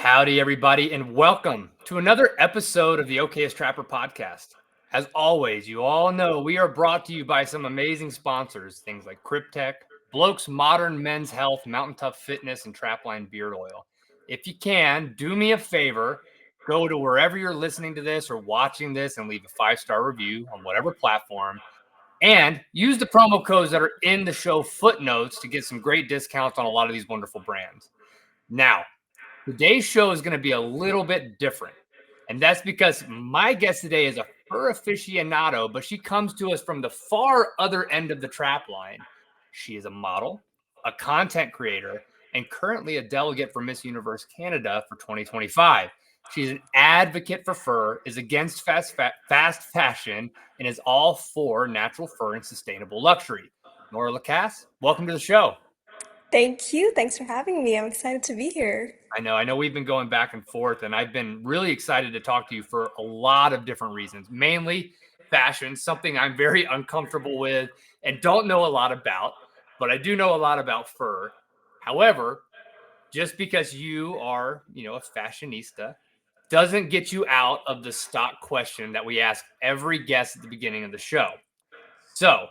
Howdy, everybody, and welcome to another episode of the Okayest Trapper podcast. As always, you all know we are brought to you by some amazing sponsors, things like Cryptech, Bloke's Modern Men's Health, Mountain Tough Fitness, and Trapline Beard Oil. If you can, do me a favor, go to wherever you're listening to this or watching this and leave a 5-star review on whatever platform. And use the promo codes that are in the show footnotes to get some great discounts on a lot of these wonderful brands. Now, today's show is going to be a little bit different. And that's because my guest today is a fur aficionado, but she comes to us from the far other end of the trap line. She is a model, a content creator, and currently a delegate for Miss Universe Canada for 2025. She's an advocate for fur, is against fast fashion, and is all for natural fur and sustainable luxury. Nora Lacasse, welcome to the show. Thank you. Thanks for having me. I'm excited to be here. I know we've been going back and forth, and I've been really excited to talk to you for a lot of different reasons, mainly fashion, something I'm very uncomfortable with and don't know a lot about, but I do know a lot about fur. However, just because you are, a fashionista doesn't get you out of the stock question that we ask every guest at the beginning of the show. So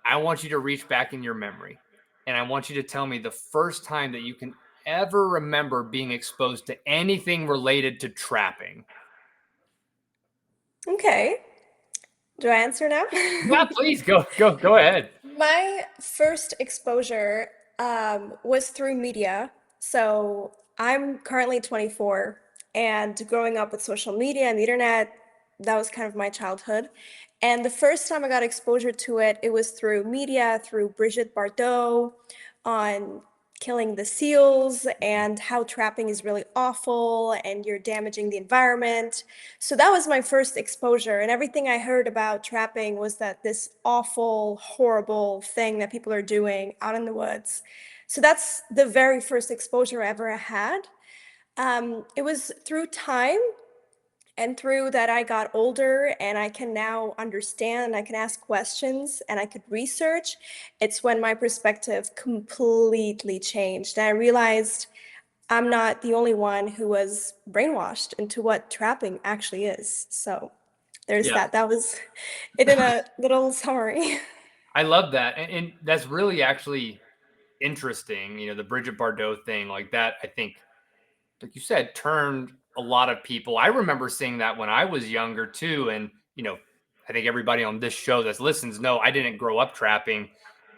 I want you to reach back in your memory and I want you to tell me the first time that you can ever remember being exposed to anything related to trapping. Okay. Do I answer now? Yeah, please go ahead. My first exposure was through media. So I'm currently 24, and growing up with social media and the internet, that was kind of my childhood. And the first time I got exposure to it, it was through media, through Brigitte Bardot on killing the seals and how trapping is really awful and you're damaging the environment. So that was my first exposure. And everything I heard about trapping was that this awful, horrible thing that people are doing out in the woods. So that's the very first exposure I ever had. It was through time and through that I got older and I can now understand and I can ask questions and I could research. It's when my perspective completely changed. And I realized I'm not the only one who was brainwashed into what trapping actually is. So there's Yeah, that. That was it in a little summary. I love that. And that's really actually interesting. The Bridget Bardot thing, like that, I think, like you said, turned a lot of people. I remember seeing that when I was younger too. And, I think everybody on this show that listens know I didn't grow up trapping.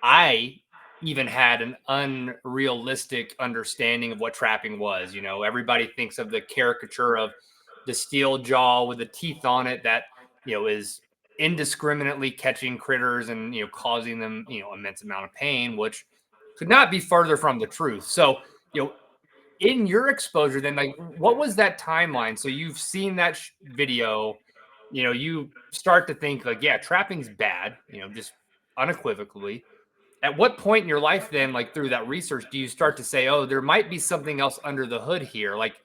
I even had an unrealistic understanding of what trapping was. Everybody thinks of the caricature of the steel jaw with the teeth on it that, is indiscriminately catching critters and, causing them, immense amount of pain, which could not be further from the truth. So, in your exposure then, like, what was that timeline? So you've seen that video, you start to think like, yeah, trapping's bad, just unequivocally. At what point in your life then, like through that research, do you start to say, oh, there might be something else under the hood here? Like,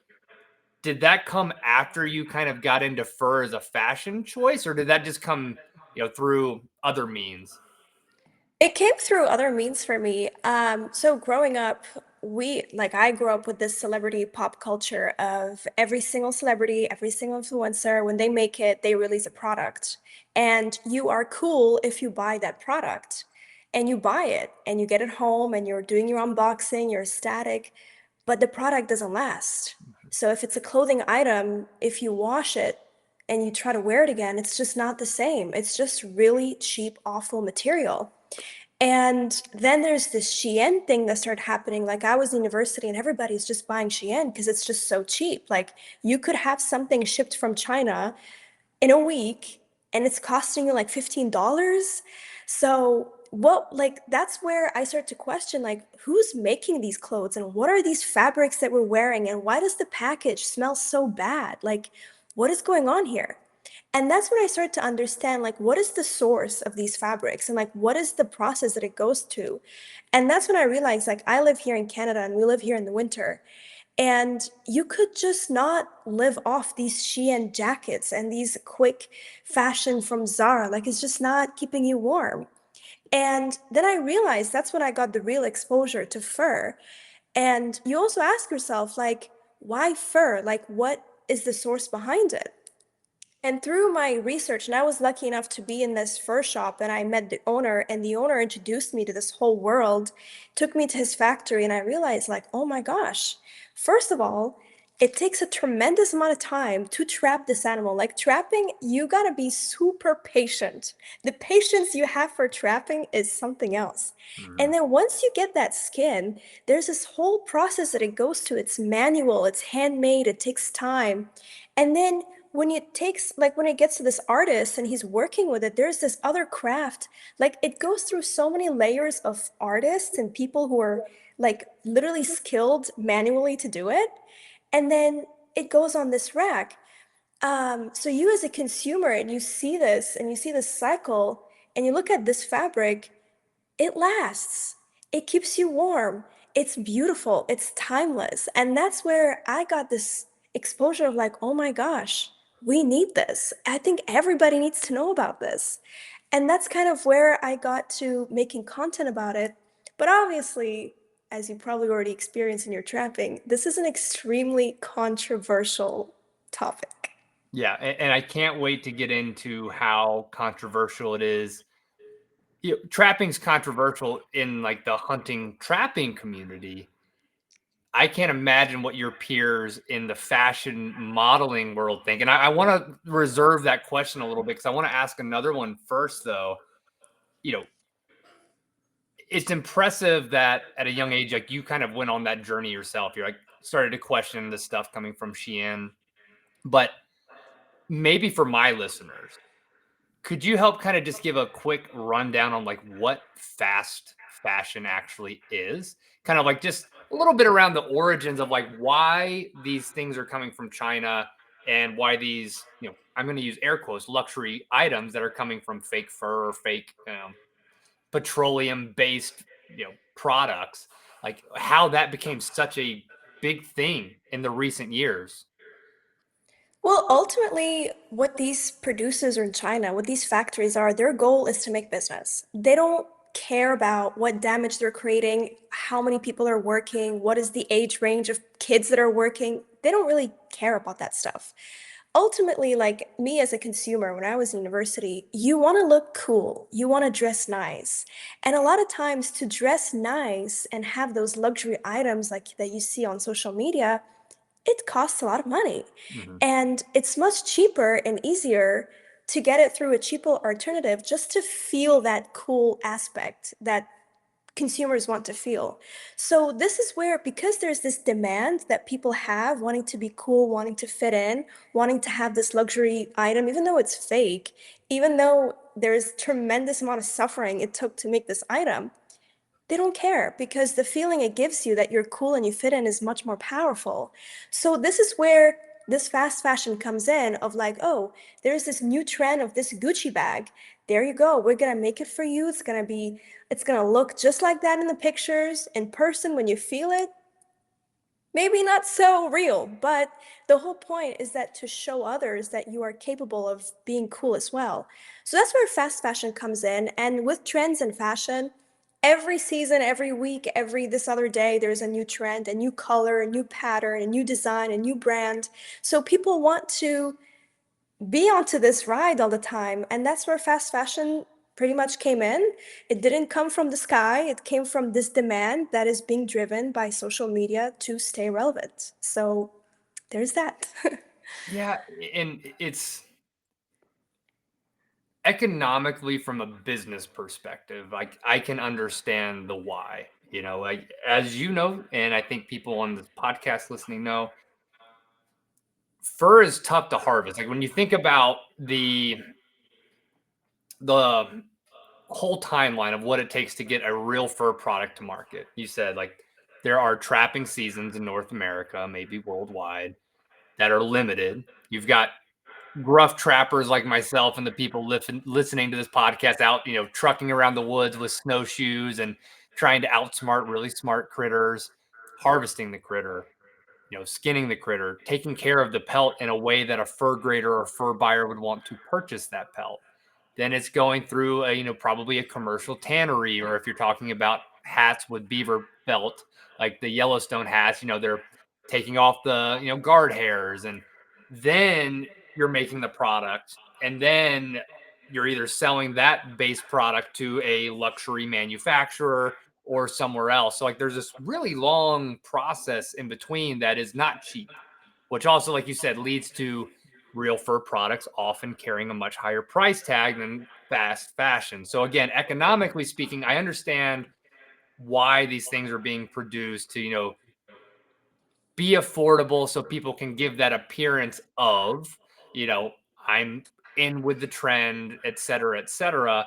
did that come after you kind of got into fur as a fashion choice, or did that just come, through other means? It came through other means for me. So growing up, I grew up with this celebrity pop culture of every single celebrity, every single influencer, when they make it, they release a product. And you are cool if you buy that product. And you buy it and you get it home and you're doing your unboxing, you're ecstatic, but the product doesn't last. So if it's a clothing item, if you wash it and you try to wear it again, it's just not the same. It's just really cheap, awful material. And then there's this Shein thing that started happening. Like I was in university and everybody's just buying Shein because it's just so cheap. Like you could have something shipped from China in a week and it's costing you like $15. So that's where I start to question like who's making these clothes and what are these fabrics that we're wearing and why does the package smell so bad? Like what is going on here? And that's when I started to understand like what is the source of these fabrics and like what is the process that it goes to. And that's when I realized like I live here in Canada and we live here in the winter. And you could just not live off these Shein jackets and these quick fashion from Zara. Like it's just not keeping you warm. And then I realized that's when I got the real exposure to fur. And you also ask yourself, like, why fur? Like, what is the source behind it? And through my research, and I was lucky enough to be in this fur shop, and I met the owner, and the owner introduced me to this whole world, took me to his factory, and I realized, like, oh my gosh, first of all, it takes a tremendous amount of time to trap this animal. Like trapping, you gotta be super patient. The patience you have for trapping is something else. And Mhm. then once you get that skin, there's this whole process that it goes to. It's manual, it's handmade, it takes time. And then when it takes, like when it gets to this artist and he's working with it, there's this other craft. Like it goes through so many layers of artists and people who are like literally skilled manually to do it. And then it goes on this rack. So you as a consumer and you see this and you see this cycle and you look at this fabric, it lasts. It keeps you warm. It's beautiful. It's timeless. And that's where I got this exposure of like, oh my gosh, we need this. I think everybody needs to know about this. And that's kind of where I got to making content about it. But obviously, as you probably already experienced in your trapping, this is an extremely controversial topic. Yeah, and I can't wait to get into how controversial it is. Trapping's controversial in like the hunting trapping community. I can't imagine what your peers in the fashion modeling world think. And I want to reserve that question a little bit because I want to ask another one first, though. You know, it's impressive that at a young age, like you kind of went on that journey yourself. You're like started to question the stuff coming from Shein. But maybe for my listeners, could you help kind of just give a quick rundown on like what fast fashion actually is? Kind of like just a little bit around the origins of like why these things are coming from China and why these, I'm going to use air quotes, luxury items that are coming from fake fur or fake petroleum based, products, like how that became such a big thing in the recent years. Well, ultimately, what these producers in China, what these factories are, their goal is to make business. They don't care about what damage they're creating, how many people are working, what is the age range of kids that are working. They don't really care about that stuff. Ultimately, like me as a consumer, when I was in university, you want to look cool, you want to dress nice. And a lot of times to dress nice and have those luxury items like that you see on social media, it costs a lot of money. Mhm. And it's much cheaper and easier to get it through a cheaper alternative just to feel that cool aspect that consumers want to feel. So this is where, because there's this demand that people have, wanting to be cool, wanting to fit in, wanting to have this luxury item, even though it's fake, even though there's tremendous amount of suffering it took to make this item, they don't care because the feeling it gives you that you're cool and you fit in is much more powerful. So this is where this fast fashion comes in of like, oh, there's this new trend of this Gucci bag. There you go. We're gonna make it for you. It's gonna look just like that in the pictures. In person, when you feel it, maybe not so real, but the whole point is that to show others that you are capable of being cool as well. So that's where fast fashion comes in. And with trends in fashion, every season, every week, every this other day, there's a new trend, a new color, a new pattern, a new design, a new brand. So people want to be onto this ride all the time. And that's where fast fashion pretty much came in. It didn't come from the sky, it came from this demand that is being driven by social media to stay relevant. So there's that. Yeah, and it's economically from a business perspective, like I can understand the why. Like as you know, and I think people on this podcast listening know, fur is tough to harvest. Like when you think about the whole timeline of what it takes to get a real fur product to market. You said like there are trapping seasons in North America, maybe worldwide, that are limited. You've got gruff trappers like myself and the people listening to this podcast out, trucking around the woods with snowshoes and trying to outsmart really smart critters, harvesting the critter, skinning the critter, taking care of the pelt in a way that a fur grader or fur buyer would want to purchase that pelt. Then it's going through probably a commercial tannery, or if you're talking about hats with beaver felt, like the Yellowstone hats, they're taking off the guard hairs, and then you're making the product, and then you're either selling that base product to a luxury manufacturer or somewhere else. So like there's this really long process in between that is not cheap, which also, like you said, leads to real fur products often carrying a much higher price tag than fast fashion. So again, economically speaking, I understand why these things are being produced to, be affordable so people can give that appearance of, I'm in with the trend, et cetera, et cetera.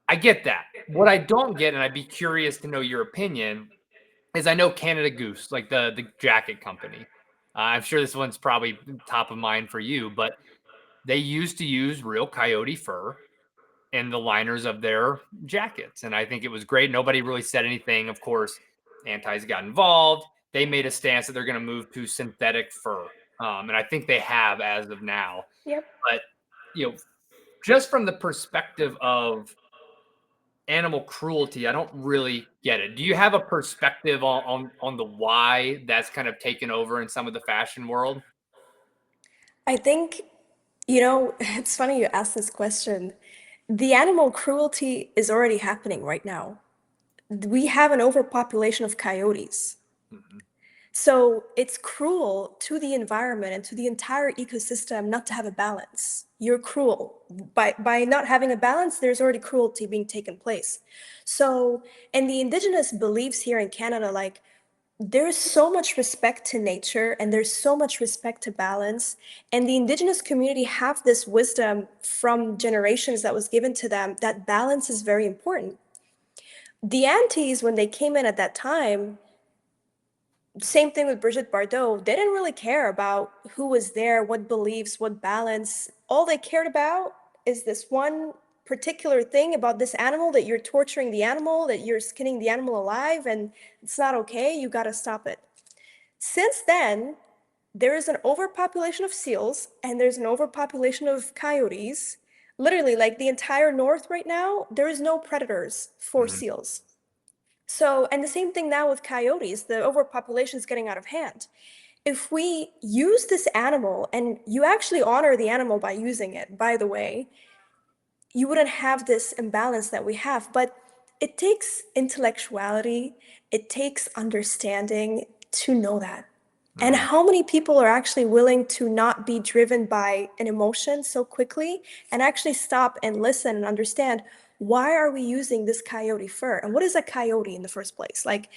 I get that. What I don't get, and I'd be curious to know your opinion, is I know Canada Goose, like the jacket company. I'm sure this one's probably top of mind for you, but they used to use real coyote fur in the liners of their jackets. And I think it was great. Nobody really said anything. Of course, antis got involved. They made a stance that they're going to move to synthetic fur. And I think they have as of now. Yep. But, you know, just from the perspective of animal cruelty, I don't really get it. Do you have a perspective on the why that's kind of taken over in some of the fashion world? I think, it's funny you asked this question. The animal cruelty is already happening right now. We have an overpopulation of coyotes. Mhm. So it's cruel to the environment and to the entire ecosystem not to have a balance. You're cruel. By not having a balance, there's already cruelty being taken place. So, and the indigenous beliefs here in Canada, like there's so much respect to nature and there's so much respect to balance. And the indigenous community have this wisdom from generations that was given to them that balance is very important. The aunties, when they came in at that time, same thing with Brigitte Bardot. They didn't really care about who was there, what beliefs, what balance. All they cared about is this one particular thing about this animal that you're torturing the animal, that you're skinning the animal alive, and it's not okay. You got to stop it. Since then, there is an overpopulation of seals and there's an overpopulation of coyotes. Literally, like the entire north right now, there is no predators for Mhm. seals. So, and the same thing now with coyotes, the overpopulation is getting out of hand. If we use this animal, and you actually honor the animal by using it, by the way, you wouldn't have this imbalance that we have. But it takes intellectuality, it takes understanding to know that. And Mhm. how many people are actually willing to not be driven by an emotion so quickly and actually stop and listen and understand why are we using this coyote fur? And what is a coyote in the first place? Like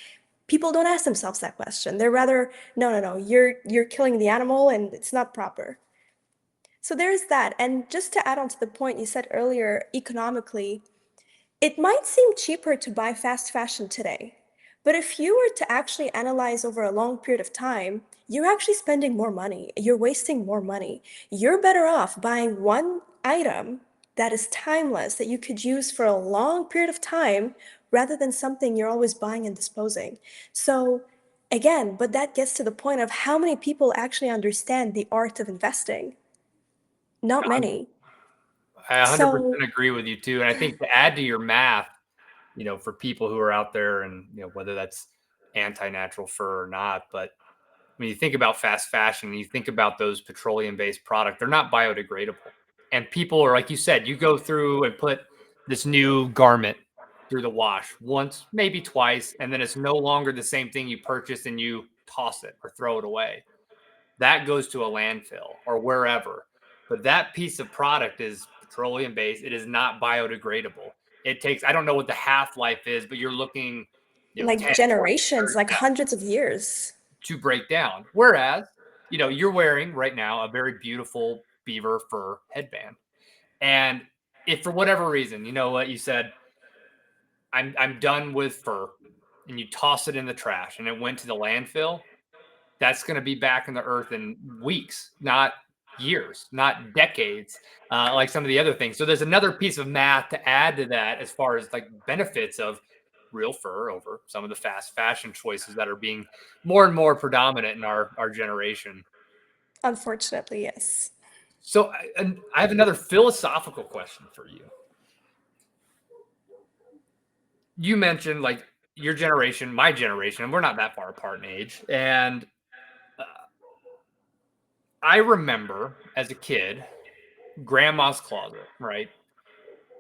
people don't ask themselves that question. They're rather, no, no, no, you're killing the animal and it's not proper. So there's that. And just to add on to the point you said earlier, economically, it might seem cheaper to buy fast fashion today, but if you were to actually analyze over a long period of time, you're actually spending more money. You're wasting more money. You're better off buying one item that is timeless, that you could use for a long period of time, rather than something you're always buying and disposing. So, again, but that gets to the point of how many people actually understand the art of investing. Not many. I So, 100% agree with you too. And I think to add to your math, for people who are out there and, whether that's anti-natural fur or not, but when you think about fast fashion, you think about those petroleum-based products, they're not biodegradable. And people are, like you said, you go through and put this new garment through the wash once, maybe twice, and then it's no longer the same thing you purchased and you toss it or throw it away. That goes to a landfill or wherever. But that piece of product is petroleum based. It is not biodegradable. It takes, I don't know what the half life is, but you're looking, like 10, 20, generations, 30, like yeah, hundreds of years. to break down. Whereas, you're wearing right now a very beautiful beaver fur headband. And if for whatever reason, you know what you said, I'm done with fur, and you toss it in the trash and it went to the landfill, that's going to be back in the earth in weeks, not years, not decades, like some of the other things. So there's another piece of math to add to that as far as like benefits of real fur over some of the fast fashion choices that are being more and more predominant in our generation. Unfortunately, yes. So and I have another philosophical question for you. You mentioned like your generation, my generation, and we're not that far apart in age. And I remember as a kid, grandma's closet, right?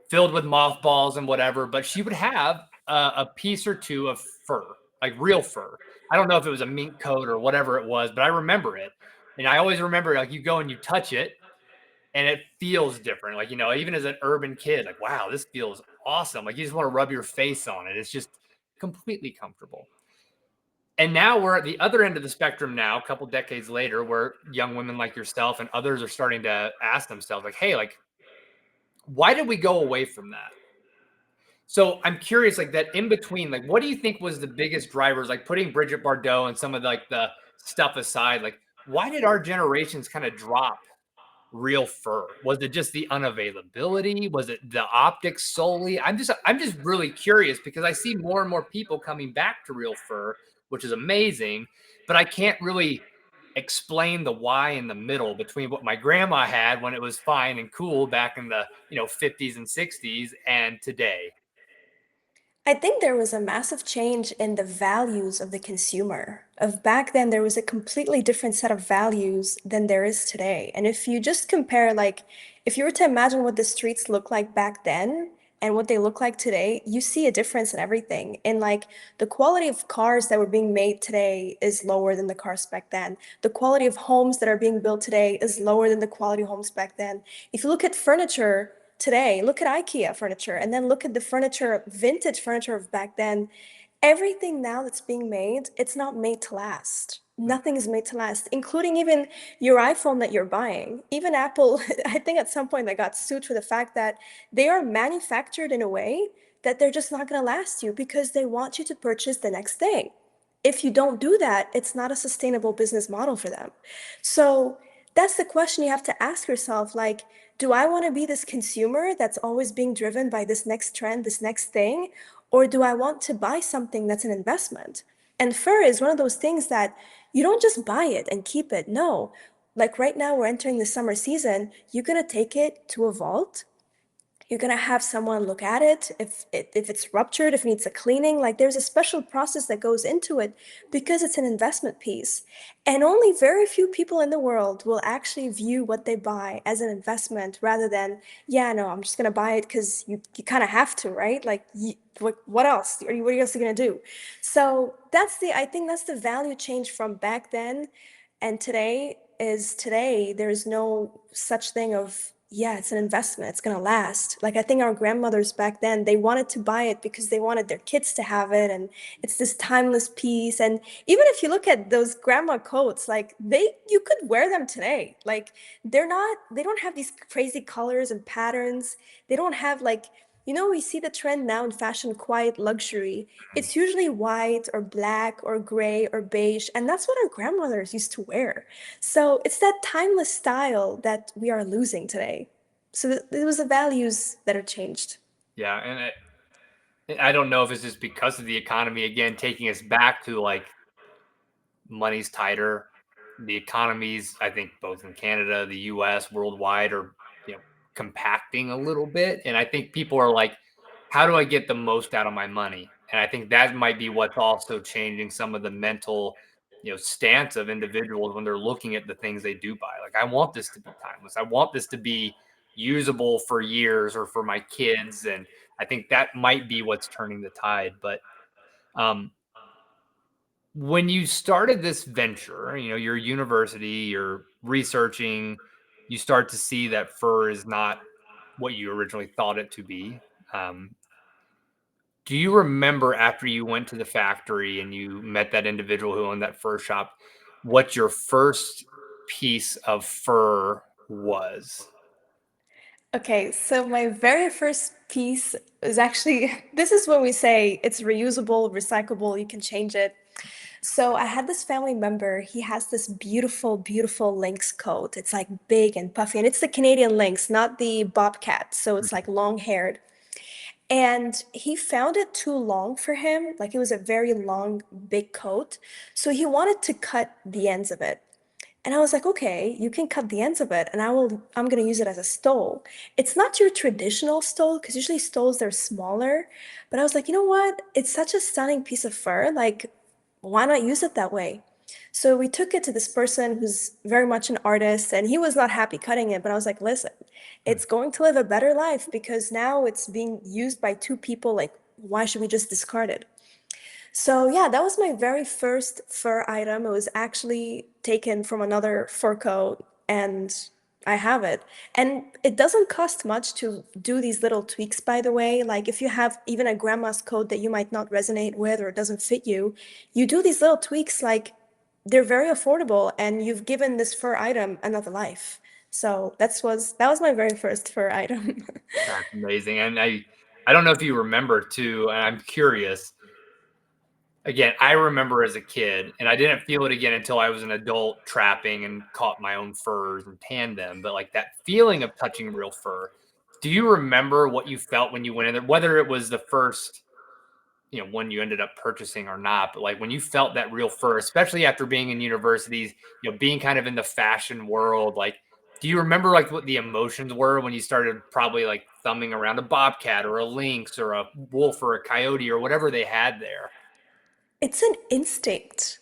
Filled with mothballs and whatever, but she would have a piece or two of fur, like real fur. I don't know if it was a mink coat or whatever it was, but I remember it. And I always remember like you go and you touch it and it feels different. Like, even as an urban kid, like, wow, this feels awesome. Like you just want to rub your face on it. It's just completely comfortable. And now we're at the other end of the spectrum now, a couple decades later, where young women like yourself and others are starting to ask themselves, like, hey, like, why did we go away from that? So I'm curious, like that in between, like what do you think was the biggest drivers, like putting Bridget Bardot and some of like the stuff aside, like why did our generations kind of drop real fur? Was it just the unavailability? Was it the optics solely? I'm just really curious because I see more and more people coming back to real fur, which is amazing, but I can't really explain the why in the middle between what my grandma had when it was fine and cool back in the 50s and 60s and today. I think there was a massive change in the values of the consumer. Of back then, there was a completely different set of values than there is today. And if you just compare, like, if you were to imagine what the streets looked like back then and what they look like today, you see a difference in everything. And like the quality of cars that were being made today is lower than the cars back then. The quality of homes that are being built today is lower than the quality of homes back then. If you look at furniture, today, look at IKEA furniture and then look at the furniture, vintage furniture of back then. Everything now that's being made, it's not made to last. Nothing is made to last, including even your iPhone that you're buying. Even Apple, I think at some point they got sued for the fact that they are manufactured in a way that they're just not going to last you because they want you to purchase the next thing. If you don't do that, it's not a sustainable business model for them. So that's the question you have to ask yourself, like, do I want to be this consumer that's always being driven by this next trend, this next thing, or do I want to buy something that's an investment? And fur is one of those things that you don't just buy it and keep it. No. Like right now, we're entering the summer season. You're going to take it to a vault, you're gonna have someone look at it if it's ruptured, if it needs a cleaning. Like there's a special process that goes into it because it's an investment piece. And only very few people in the world will actually view what they buy as an investment rather than, yeah, no, I'm just gonna buy it because you kind of have to, right? Like, what else? What else are you gonna do? So I think that's the value change from back then and today is today, there's no such thing of, yeah, it's an investment, it's gonna last. Like I think our grandmothers back then, they wanted to buy it because they wanted their kids to have it, and it's this timeless piece. And even if you look at those grandma coats, like you could wear them today. Like they don't have these crazy colors and patterns. They don't have like, we see the trend now in fashion, quiet luxury. It's usually white or black or gray or beige, and that's what our grandmothers used to wear. So it's that timeless style that we are losing today. So it was the values that are changed. Yeah, and I don't know if it's just because of the economy again taking us back to like money's tighter. The economies, I think, both in Canada, the U.S., worldwide, are compacting a little bit, and I think people are like, "How do I get the most out of my money?" And I think that might be what's also changing some of the mental, stance of individuals when they're looking at the things they do buy. Like, I want this to be timeless. I want this to be usable for years or for my kids, and I think that might be what's turning the tide. But um, when you started this venture, your university, you're researching, you start to see that fur is not what you originally thought it to be. Um, do you remember after you went to the factory and you met that individual who owned that fur shop, what your first piece of fur was? Okay, so my very first piece is actually, this is when we say it's reusable, recyclable, you can change it. So I had this family member, he has this beautiful, beautiful lynx coat. It's like big and puffy, and it's the Canadian lynx, not the bobcat. So it's like long haired. And he found it too long for him. Like it was a very long, big coat. So he wanted to cut the ends of it. And I was like, okay, you can cut the ends of it, and I'm gonna use it as a stole. It's not your traditional stole, because usually stoles they're smaller. But I was like, you know what? It's such a stunning piece of fur. Like, why not use it that way? So we took it to this person who's very much an artist, and he was not happy cutting it. But I was like, listen, Hmm. it's going to live a better life because now it's being used by two people. Like, why should we just discard it? So yeah, that was my very first fur item. It was actually taken from another fur coat, and I have it. And it doesn't cost much to do these little tweaks, by the way. Like if you have even a grandma's coat that you might not resonate with or it doesn't fit you, you do these little tweaks, like they're very affordable, and you've given this fur item another life. So that was my very first fur item. That's amazing. And I don't know if you remember too, and I'm curious. Again, I remember as a kid, and I didn't feel it again until I was an adult trapping and caught my own furs and tanned them. But like that feeling of touching real fur, do you remember what you felt when you went in there? Whether it was the first, one you ended up purchasing or not, but like when you felt that real fur, especially after being in universities, being kind of in the fashion world, like do you remember like what the emotions were when you started probably like thumbing around a bobcat or a lynx or a wolf or a coyote or whatever they had there? It's an instinct.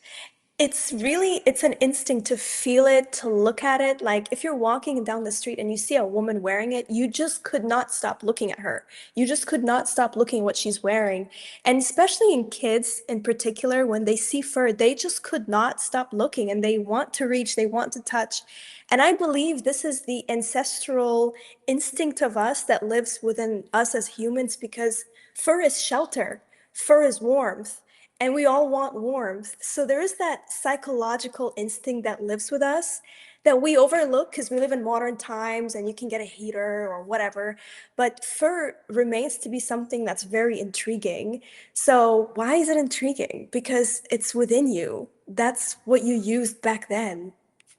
It's an instinct to feel it, to look at it. Like if you're walking down the street and you see a woman wearing it, you just could not stop looking at her. You just could not stop looking at what she's wearing. And especially in kids in particular, when they see fur, they just could not stop looking and they want to reach, they want to touch. And I believe this is the ancestral instinct of us that lives within us as humans because fur is shelter, fur is warmth, and we all want warmth. So there is that psychological instinct that lives with us that we overlook because we live in modern times and you can get a heater or whatever. But fur remains to be something that's very intriguing. So why is it intriguing? Because it's within you. That's what you used back then.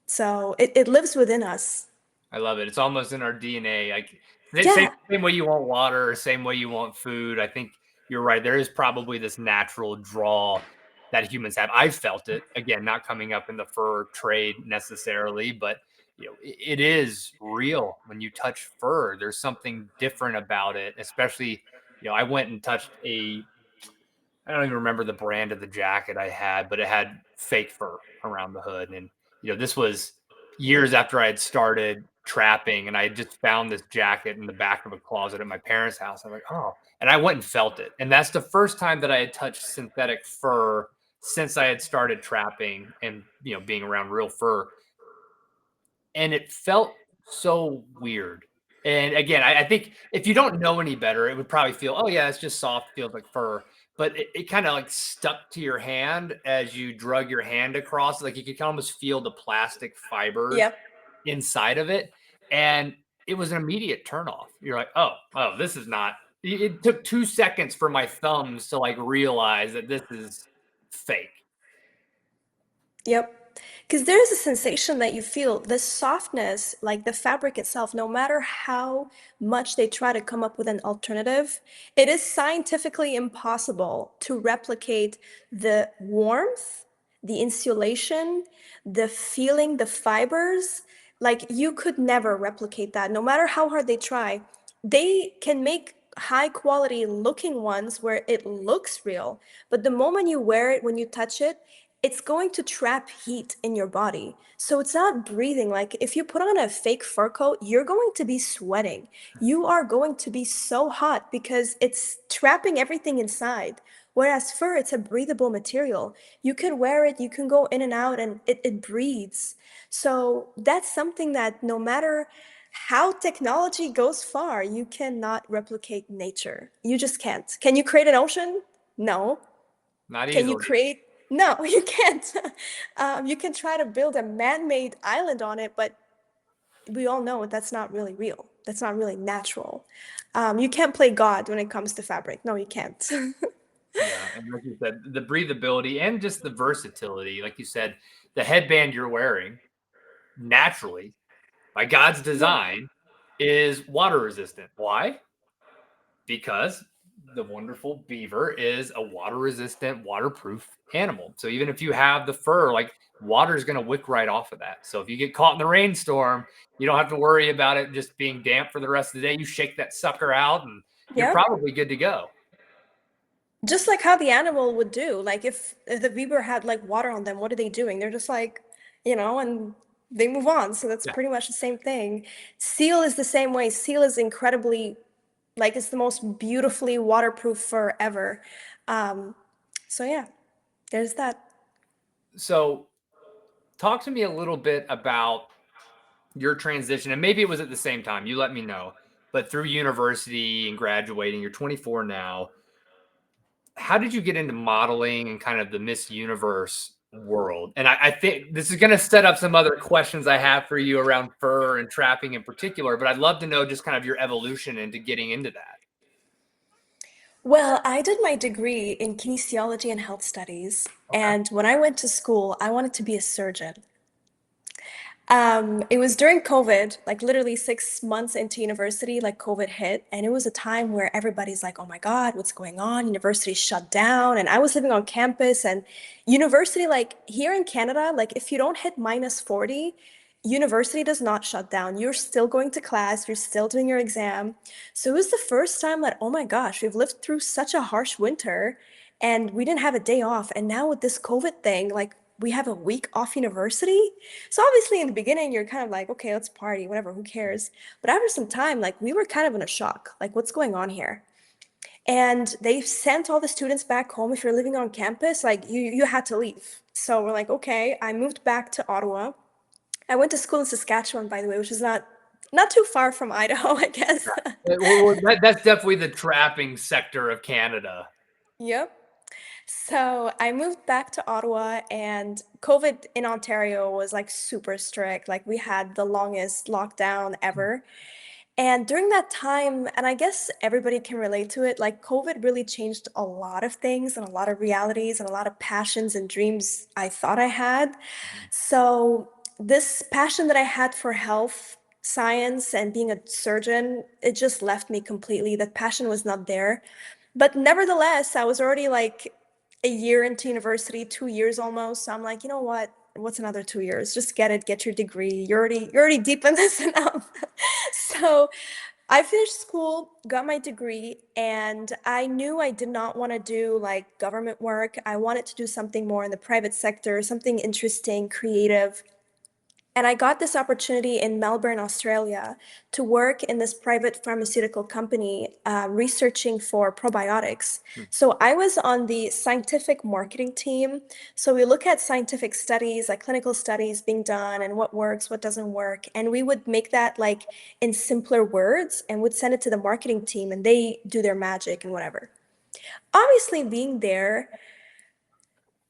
So it lives within us. I love it. It's almost in our DNA. Like same Yeah. same way you want water, same way you want food. I think you're right. There is probably this natural draw that humans have. I've felt it again, not coming up in the fur trade necessarily, but it is real when you touch fur. There's something different about it, especially I went and touched I don't even remember the brand of the jacket I had, but it had fake fur around the hood. And, this was years after I had started trapping and I had just found this jacket in the back of a closet at my parents' house. I'm like, oh, and I went and felt it. And that's the first time that I had touched synthetic fur since I had started trapping and, being around real fur, and it felt so weird. And again, I think if you don't know any better, it would probably feel, oh yeah, it's just soft, feels like fur. But it kind of like stuck to your hand as you drug your hand across. Like you could almost feel the plastic fibers Yep. inside of it. And it was an immediate turnoff. You're like, oh, this is not. It took 2 seconds for my thumbs to like realize that this is fake. Yep. Because there is a sensation that you feel, the softness, like the fabric itself, no matter how much they try to come up with an alternative, it is scientifically impossible to replicate the warmth, the insulation, the feeling, the fibers. Like you could never replicate that, no matter how hard they try. They can make high quality looking ones where it looks real, but the moment you wear it, when you touch it, it's going to trap heat in your body. So it's not breathing. Like if you put on a fake fur coat, you're going to be sweating. You are going to be so hot because it's trapping everything inside. Whereas fur, it's a breathable material. You can wear it, you can go in and out, and it breathes. So that's something that no matter how technology goes far, you cannot replicate nature. You just can't. Can you create an ocean? No. Not Can you easily. create? No, you can't. You can try to build a man-made island on it, but we all know that's not really real. That's not really natural. You can't play God when it comes to fabric. No, you can't. Yeah, and like you said, the breathability and just the versatility, like you said, the headband you're wearing naturally by God's Yeah. design is water resistant. Why? Because the wonderful beaver is a water resistant, waterproof animal. So even if you have the fur, like water is going to wick right off of that. So if you get caught in the rainstorm, you don't have to worry about it just being damp for the rest of the day. You shake that sucker out and you're Yep. probably good to go. Just like how the animal would do. Like if the beaver had like water on them, what are they doing? They're just like, and they move on. So that's Yeah. pretty much the same thing. Seal is the same way. Seal is incredibly, like it's the most beautifully waterproof forever. Um, so yeah, there's that. So talk to me a little bit about your transition, and maybe it was at the same time. You let me know. But through university and graduating, you're 24 now. How did you get into modeling and kind of the Miss Universe world? And I think this is going to set up some other questions I have for you around fur and trapping in particular, but I'd love to know just kind of your evolution into getting into that. Well, I did my degree in kinesiology and health studies, Okay. and when I went to school, I wanted to be a surgeon. It was during COVID, like literally 6 months into university, like COVID hit. And it was a time where everybody's like, oh my God, what's going on? University's shut down. And I was living on campus and university, like here in Canada, like if you don't hit -40, university does not shut down. You're still going to class, you're still doing your exam. So it was the first time that, oh my gosh, we've lived through such a harsh winter and we didn't have a day off. And now with this COVID thing, like we have a week off university. So obviously in the beginning you're kind of like, okay, let's party, whatever, who cares? But after some time, like we were kind of in a shock, like what's going on here? And they sent all the students back home. If you're living on campus, like you had to leave. So we're like, okay, I moved back to Ottawa. I went to school in Saskatchewan, by the way, which is not too far from Idaho, I guess. That's definitely the trapping sector of Canada. Yep. So I moved back to Ottawa, and COVID in Ontario was like super strict. Like we had the longest lockdown ever. And during that time, and I guess everybody can relate to it, like COVID really changed a lot of things and a lot of realities and a lot of passions and dreams I thought I had. So, this passion that I had for health science and being a surgeon, it just left me completely. That passion was not there. But nevertheless, I was already like a year into university, 2 years almost. So I'm like, you know what? What's another 2 years? Just get your degree. You're already deep in this enough. So I finished school, got my degree, and I knew I did not want to do like government work. I wanted to do something more in the private sector, something interesting, creative. And I got this opportunity in Melbourne, Australia, to work in this private pharmaceutical company researching for probiotics. So I was on the scientific marketing team. So we look at scientific studies, like clinical studies being done and what works, what doesn't work. And we would make that like in simpler words and would send it to the marketing team and they do their magic and whatever. Obviously, being there,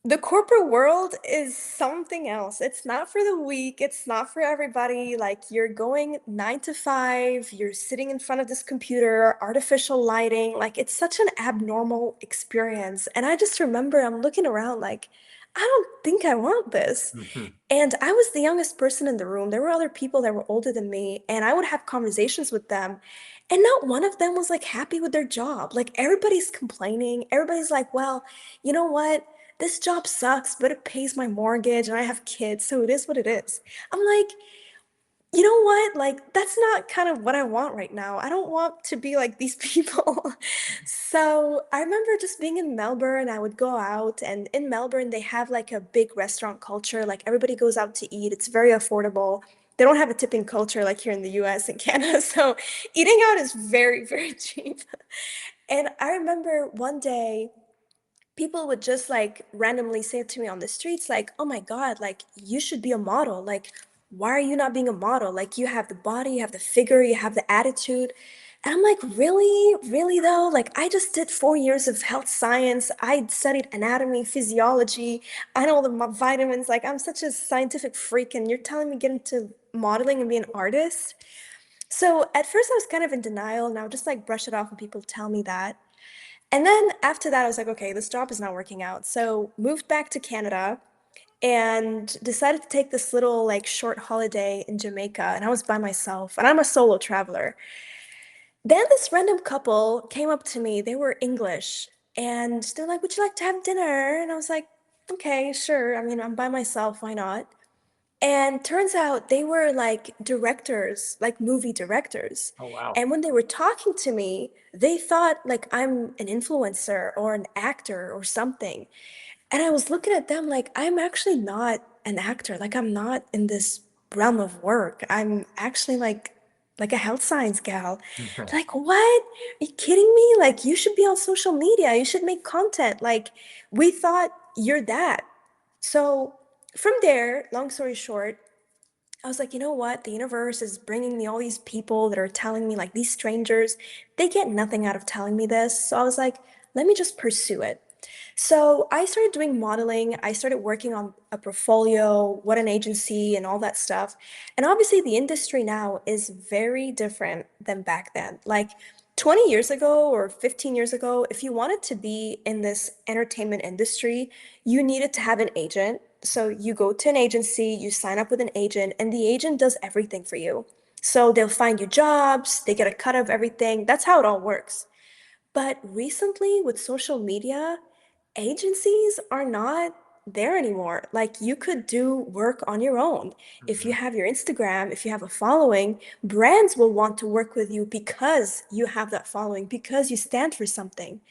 the corporate world is something else. It's not for the weak, it's not for everybody. Like, you're going 9 to 5, you're sitting in front of this computer, artificial lighting. Like, it's such an abnormal experience. And I just remember I'm looking around like, I don't think I want this. Mhm. And I was the youngest person in the room. There were other people that were older than me, and I would have conversations with them. And not one of them was like happy with their job. Like everybody's complaining. Everybody's like, well, you know what? This job sucks, but it pays my mortgage and I have kids, so it is what it is. I'm like, you know what? Like, that's not kind of what I want right now. I don't want to be like these people. So I remember just being in Melbourne, I would go out, and in Melbourne, they have like a big restaurant culture. Like, everybody goes out to eat, it's very affordable. They don't have a tipping culture like here in the US and Canada. So eating out is very, very cheap. And I remember one day, people would just like randomly say it to me on the streets like, oh my god, like you should be a model, like why are you not being a model? Like you have the body, you have the figure, you have the attitude. And I'm like, really though? Like I just did 4 years of health science, I studied anatomy, physiology, I know vitamins. Like I'm such a scientific freak and you're telling me get into modeling and be an artist? So at first I was kind of in denial and I would just like brush it off when people tell me that. And then after that, I was like, okay, this job is not working out. So moved back to Canada and decided to take this little like short holiday in Jamaica. And I was by myself and I'm a solo traveler. Then this random couple came up to me. They were English and they're like, would you like to have dinner? And I was like, okay, sure. I mean, I'm by myself. Why not? And turns out they were like directors, like movie directors. Oh, wow. And when they were talking to me, they thought like I'm an influencer or an actor or something. And I was looking at them like, I'm actually not an actor. Like, I'm not in this realm of work. I'm actually like a health science gal. They're like, what? Are you kidding me? Like, you should be on social media. You should make content. Like, we thought you're that. So from there, long story short, I was like, you know what? The universe is bringing me all these people that are telling me, like these strangers, they get nothing out of telling me this. So I was like, let me just pursue it. So I started doing modeling. I started working on a portfolio, what an agency, and all that stuff. And obviously, the industry now is very different than back then. Like 20 years ago or 15 years ago, if you wanted to be in this entertainment industry, you needed to have an agent. So you go to an agency, you sign up with an agent, and the agent does everything for you. So they'll find you jobs, they get a cut of everything. That's how it all works. But recently, with social media, agencies are not there anymore. Like you could do work on your own. If you Mhm. have your Instagram, if you have a following, brands will want to work with you because you have that following, because you stand for something.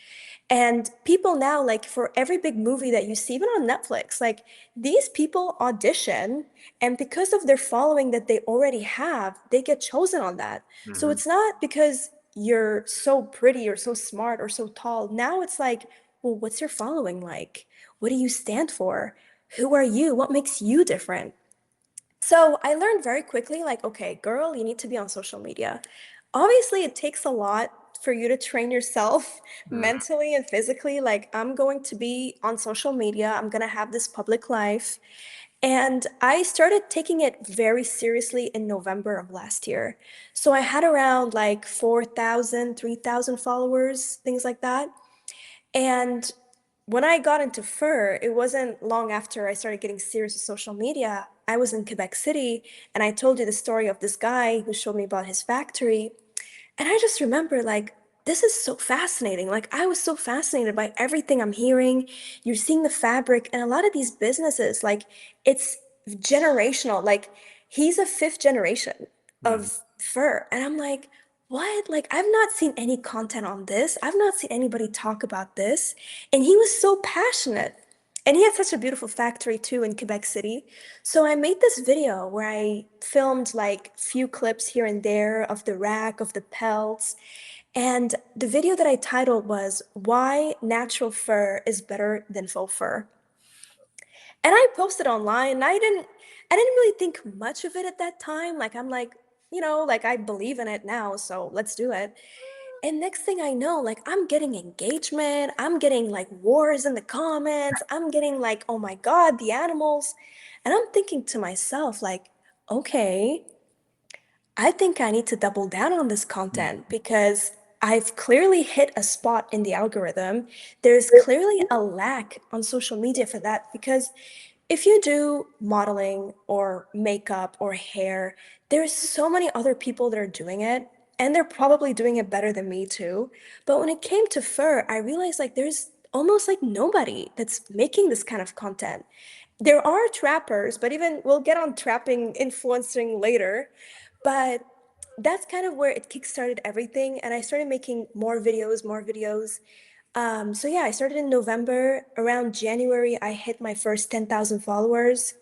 And people now, like for every big movie that you see, even on Netflix, like these people audition, and because of their following that they already have, they get chosen on that. So Mhm. it's not because you're so pretty or so smart or so tall. Now it's like, well, what's your following like? What do you stand for? Who are you? What makes you different? So I learned very quickly, like, okay, girl, you need to be on social media. Obviously, it takes a lot for you to train yourself Mhm. mentally and physically. Like, I'm going to be on social media, I'm going to have this public life. And I started taking it very seriously in November of last year. So I had around like 4,000, 3,000 followers, things like that. And when I got into fur, it wasn't long after I started getting serious with social media. I was in Quebec City and I told you the story of this guy who showed me about his factory. And I just remember, like, this is so fascinating. Like, I was so fascinated by everything I'm hearing. You're seeing the fabric, and a lot of these businesses, like, it's generational. Like, he's a fifth generation Mhm. of fur. And I'm like, what? Like, I've not seen any content on this. I've not seen anybody talk about this. And he was so passionate. And he had such a beautiful factory too in Quebec City. So I made this video where I filmed like few clips here and there of the rack, of the pelts. And the video that I titled was Why Natural Fur is Better Than Faux Fur. And I posted online and I didn't really think much of it at that time. Like I'm like, like I believe in it now, so let's do it. And next thing I know, like I'm getting engagement, I'm getting like wars in the comments, I'm getting like, oh my God, the animals. And I'm thinking to myself, like, okay, I think I need to double down on this content because I've clearly hit a spot in the algorithm. There's clearly a lack on social media for that because if you do modeling or makeup or hair, there's so many other people that are doing it and they're probably doing it better than me too. But when it came to fur, I realized like there's almost like nobody that's making this kind of content. There are trappers, but even we'll get on trapping influencing later. But that's kind of where it kickstarted everything. And I started making more videos, more videos. So yeah, I started in November. Around January, I hit my first 10,000 followers.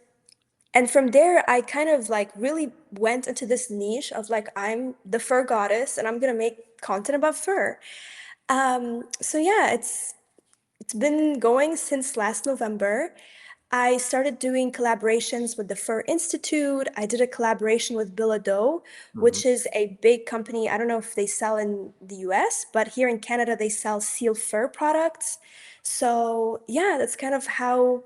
And from there, I kind of like really went into this niche of like, I'm the fur goddess and I'm gonna make content about fur. So yeah, it's been going since last November. I started doing collaborations with the Fur Institute. I did a collaboration with Billado, Mhm. which is a big company. I don't know if they sell in the US, but here in Canada, they sell seal fur products. So, yeah, that's kind of how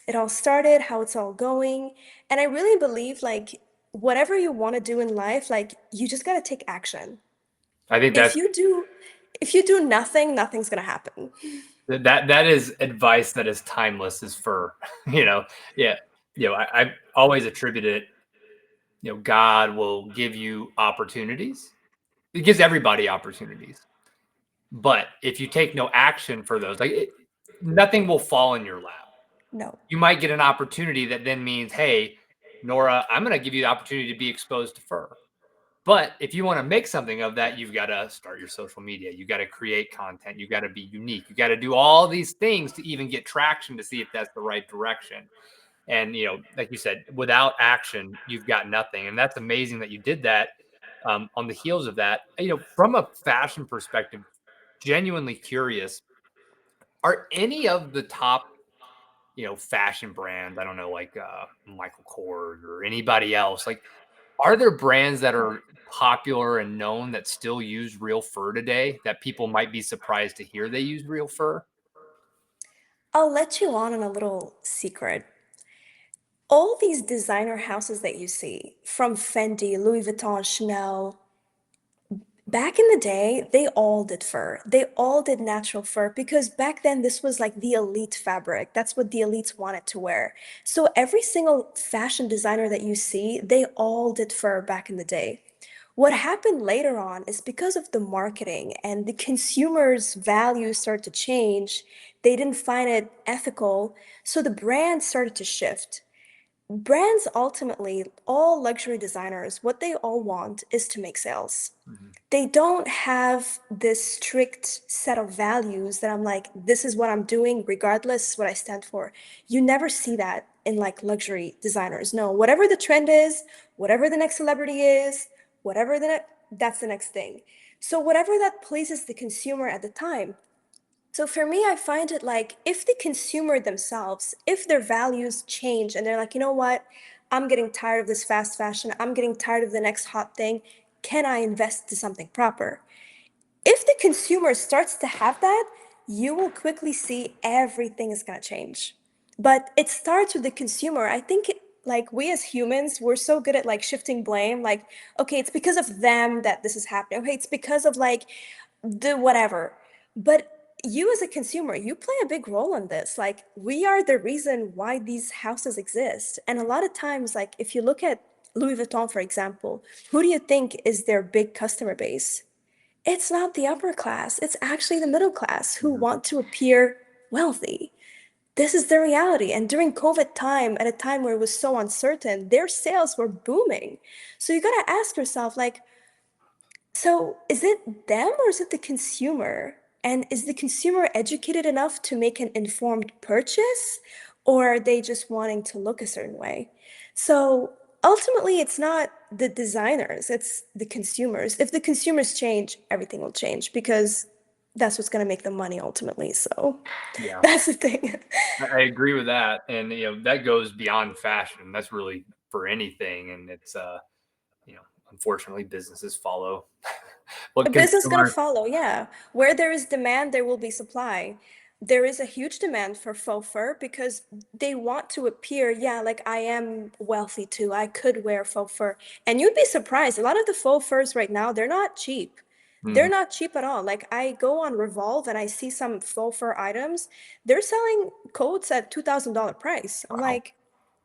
it all started, how it's all going. And I really believe like whatever you want to do in life, like you just got to take action. I think If that's you do if you do nothing, nothing's going to happen. that is advice that is timeless is fur. you know, yeah. I always attribute it, God will give you opportunities. It gives everybody opportunities. But if you take no action for those, nothing will fall in your lap. No. You might get an opportunity that then means, hey, Nora, I'm going to give you the opportunity to be exposed to fur. But if you want to make something of that, you've got to start your social media. You got to create content. You got to be unique. You got to do all these things to even get traction to see if that's the right direction. And, like you said, without action, you've got nothing. And that's amazing that you did that on the heels of that. From a fashion perspective, genuinely curious, are any of the top, fashion brands, I don't know, like Michael Kors or anybody else, like, are there brands that are popular and known that still use real fur today that people might be surprised to hear they use real fur? I'll let you on a little secret. All these designer houses that you see, from Fendi, Louis Vuitton, Chanel, back in the day, they all did fur. They all did natural fur because back then this was like the elite fabric. That's what the elites wanted to wear. So every single fashion designer that you see, they all did fur back in the day. What happened later on is because of the marketing and the consumers' values started to change, they didn't find it ethical, so the brand started to shift. Brands ultimately, all luxury designers, what they all want is to make sales. Mhm. They don't have this strict set of values that I'm like, this is what I'm doing, regardless what I stand for. You never see that in like luxury designers. No, whatever the trend is, whatever the next celebrity is, whatever that's the next thing. So whatever that pleases the consumer at the time. So for me, I find it like if the consumer themselves, if their values change and they're like, you know what, I'm getting tired of this fast fashion, I'm getting tired of the next hot thing, can I invest to something proper? If the consumer starts to have that, you will quickly see everything is going to change. But it starts with the consumer. I think like we as humans, we're so good at like shifting blame. Like, okay, it's because of them that this is happening. Okay, it's because of like the whatever. But you as a consumer, you play a big role in this. Like, we are the reason why these houses exist. And a lot of times, like, if you look at Louis Vuitton, for example, who do you think is their big customer base? It's not the upper class, it's actually the middle class who Mhm. want to appear wealthy. This is the reality. And during COVID time, at a time where it was so uncertain, their sales were booming. So you got to ask yourself, like, so is it them or is it the consumer? And is the consumer educated enough to make an informed purchase? Or are they just wanting to look a certain way? So ultimately, it's not the designers, it's the consumers. If the consumers change, everything will change because that's what's going to make them money ultimately. So Yeah, that's the thing. I agree with that. And, that goes beyond fashion. That's really for anything. And it's, unfortunately, businesses follow A what business gonna consumers. follow, yeah. Where there is demand, there will be supply. There is a huge demand for faux fur because they want to appear, yeah, like I am wealthy too. I could wear faux fur. And you'd be surprised. A lot of the faux furs right now, they're not cheap. They're Mhm. not cheap at all. Like I go on Revolve and I see some faux fur items. They're selling coats at $2,000 price. I'm Wow. like,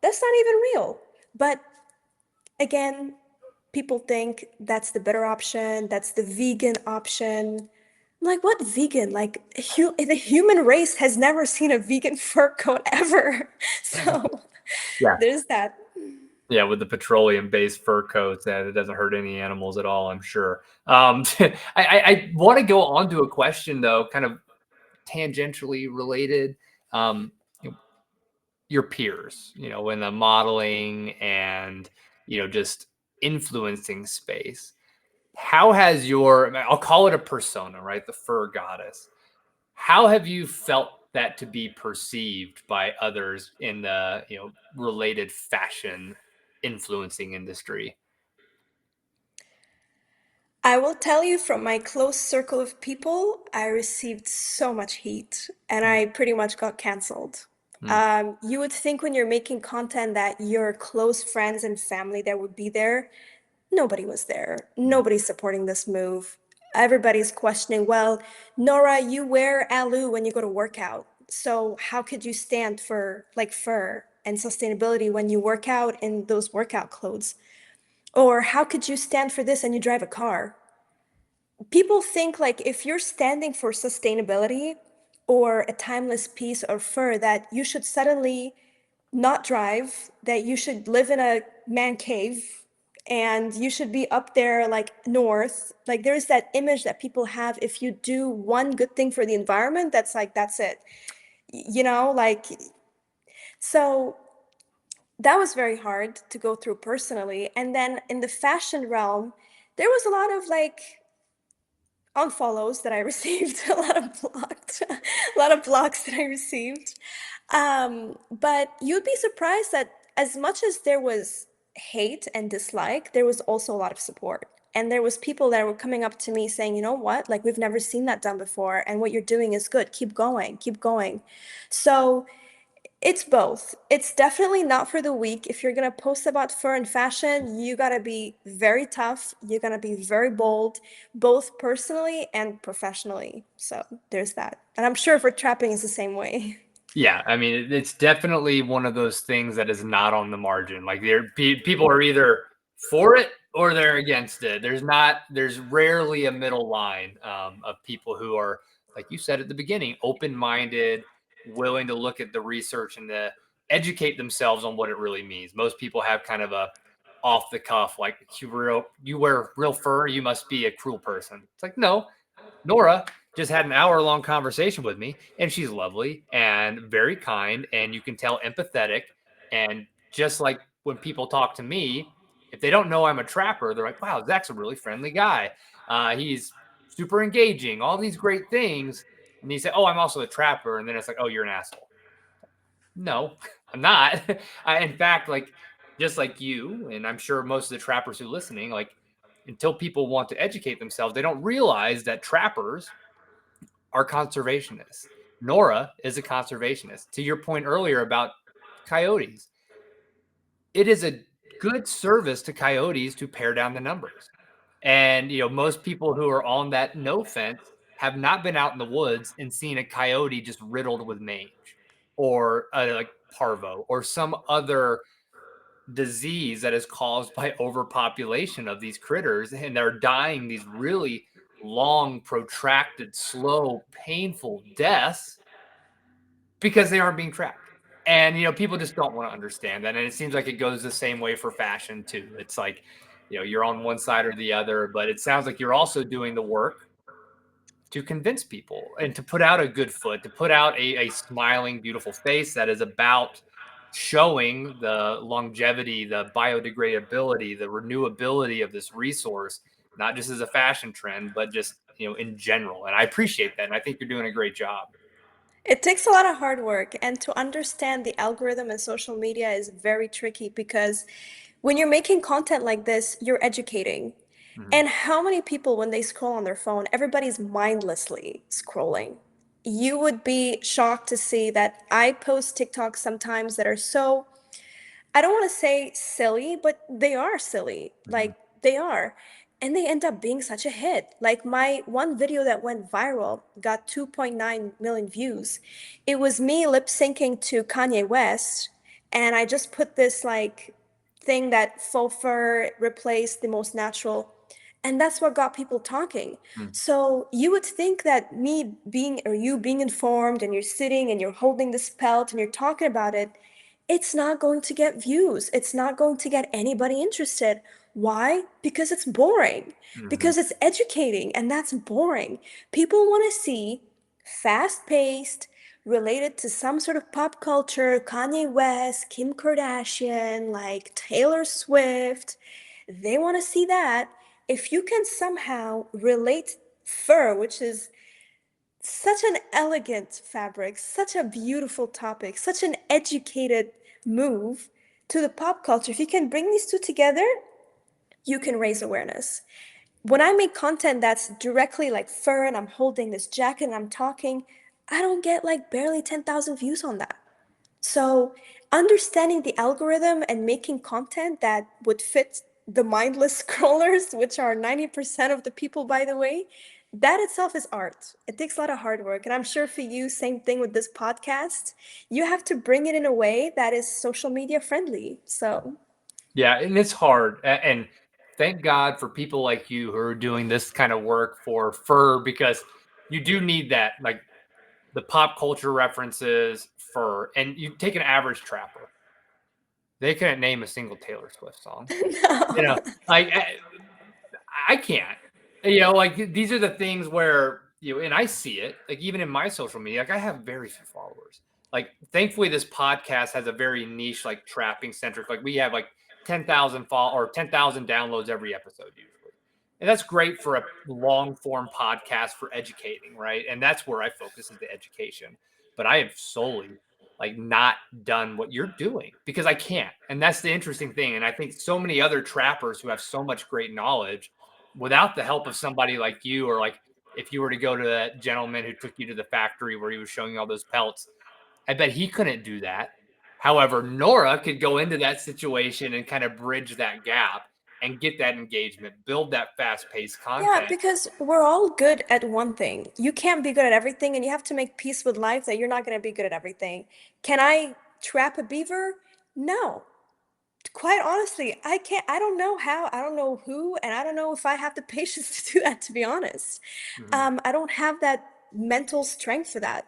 that's not even real. But again, people think that's the better option, that's the vegan option. Like, what vegan? Like, the human race has never seen a vegan fur coat ever. So, Yeah. there's that. Yeah, with the petroleum-based fur coats, that it doesn't hurt any animals at all, I'm sure. I want to go on to a question though, kind of tangentially related. Um, you know, your peers, in the modeling and just influencing space. How has I'll call it a persona, right? The fur goddess. How have you felt that to be perceived by others in the, related fashion influencing industry? I will tell you from my close circle of people, I received so much heat and Mm, I pretty much got canceled. mm, You would think when you're making content that your close friends and family that would be there. Nobody was there. mm, Nobody's supporting this move. Everybody's questioning, well, Nora, you wear alu when you go to workout. So how could you stand for like fur and sustainability when you work out in those workout clothes? Or how could you stand for this and you drive a car? People think like if you're standing for sustainability or a timeless piece of fur that you should suddenly not drive, that you should live in a man cave and you should be up there like north. Like there's that image that people have, if you do one good thing for the environment, that's like that's it. You know, like so that was very hard to go through personally. And then in the fashion realm, there was a lot of like unfollows that I received, a lot of blocked, a lot of blocks that I received. But you'd be surprised that as much as there was hate and dislike, there was also a lot of support. And there was people that were coming up to me saying, you know what, like we've never seen that done before, and what you're doing is good. Keep going, keep going. So it's both. It's definitely not for the weak. If you're gonna post about fur and fashion, you gotta be very tough. You're gonna be very bold, both personally and professionally. So there's that. And I'm sure for trapping is the same way. Yeah, I mean, it's definitely one of those things that is not on the margin. Like people are either for it or they're against it. There's rarely a middle line of people who are, like you said at the beginning, open-minded, willing to look at the research and to educate themselves on what it really means. Most people have kind of a off the cuff, like you wear real fur, you must be a cruel person. It's like, no, Nora just had an hour-long conversation with me, and she's lovely and very kind, and you can tell empathetic. And just like when people talk to me, if they don't know I'm a trapper, they're like, "Wow, Zach's a really friendly guy. He's super engaging. All these great things." And you say, "Oh, I'm also a trapper," and then it's like, "Oh, you're an asshole." No, I'm not. In fact, like just like you, and I'm sure most of the trappers who are listening, like until people want to educate themselves, they don't realize that trappers are conservationists. Nora is a conservationist. To your point earlier about coyotes, it is a good service to coyotes to pare down the numbers. And most people who are on that no fence have not been out in the woods and seen a coyote just riddled with mange, or like parvo, or some other disease that is caused by overpopulation of these critters, and they're dying these really long, protracted, slow, painful deaths because they aren't being trapped. And people just don't want to understand that. And it seems like it goes the same way for fashion too. It's like, you're on one side or the other, but it sounds like you're also doing the work to convince people and to put out a good foot, to put out a smiling, beautiful face that is about showing the longevity, the biodegradability, the renewability of this resource, not just as a fashion trend, but just, in general. And I appreciate that. And I think you're doing a great job. It takes a lot of hard work, and to understand the algorithm and social media is very tricky because when you're making content like this, you're educating. Mhm. And how many people, when they scroll on their phone, everybody's mindlessly scrolling. You would be shocked to see that I post TikToks sometimes that are so, I don't want to say silly, but they are silly. Mhm. Like they are. And they end up being such a hit. Like my one video that went viral got 2.9 million views. It was me lip syncing to Kanye West. And I just put this like thing that faux fur replaced the most natural. And that's what got people talking. Mhm. So you would think that me being, or you being informed, and you're sitting and you're holding this pelt and you're talking about it, it's not going to get views. It's not going to get anybody interested. Why? Because it's boring. Mhm. Because it's educating, and that's boring. People want to see fast paced, related to some sort of pop culture, Kanye West, Kim Kardashian, like Taylor Swift. They want to see that. If you can somehow relate fur, which is such an elegant fabric, such a beautiful topic, such an educated move to the pop culture. If you can bring these two together, you can raise awareness. When I make content that's directly like fur and I'm holding this jacket and I'm talking, I don't get like barely 10,000 views on that. So, understanding the algorithm and making content that would fit the mindless scrollers, which are 90% of the people, by the way, that itself is art. It takes a lot of hard work. And I'm sure for you, same thing with this podcast. You have to bring it in a way that is social media friendly. So, Yeah, and it's hard. And thank God for people like you who are doing this kind of work for fur, because you do need that, like the pop culture references, fur. And you take an average trapper. They couldn't name a single Taylor Swift song. You know, No. like I can't. You know, like these are the things where and I see it, like even in my social media, like I have very few followers. Like, thankfully, this podcast has a very niche, like trapping centric. Like we have like 10,000 follow or 10,000 downloads every episode usually, and that's great for a long form podcast for educating, right? And that's where I focus is the education. But I have solely like not done what you're doing because I can't. And that's the interesting thing. And I think so many other trappers who have so much great knowledge without the help of somebody like you, or like if you were to go to that gentleman who took you to the factory where he was showing you all those pelts, I bet he couldn't do that. However, Nora could go into that situation and kind of bridge that gap and get that engagement, build that fast paced Yeah, content. because we're all good at one thing. You can't be good at everything, and you have to make peace with life that you're not going to be good at everything. Can I trap a beaver? No. Quite honestly, I can't, I don't know how, I don't know who, and I don't know if I have the patience to do that, to be honest. Mhm. I don't have that mental strength for that.